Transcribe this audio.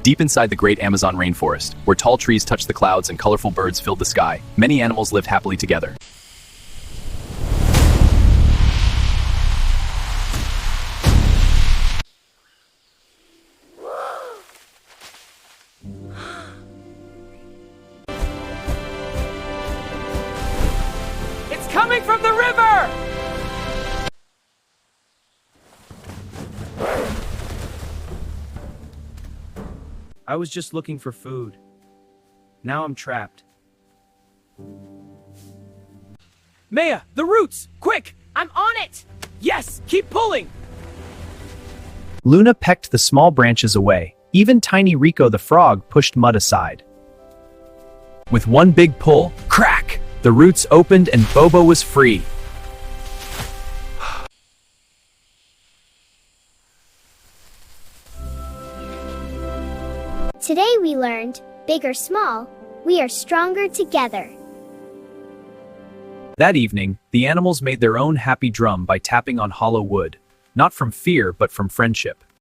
Deep inside the great Amazon rainforest, where tall trees touched the clouds and colorful birds filled the sky, many animals lived happily together. It's coming from the river! I was just looking for food. Now I'm trapped. Maya, the roots! Quick! I'm on it! Yes! Keep pulling! Luna pecked the small branches away. Even tiny Rico the frog pushed mud aside. With one big pull, crack! The roots opened and Bobo was free. Today we learned, big or small, we are stronger together. That evening, the animals made their own happy drum by tapping on hollow wood, not from fear but from friendship.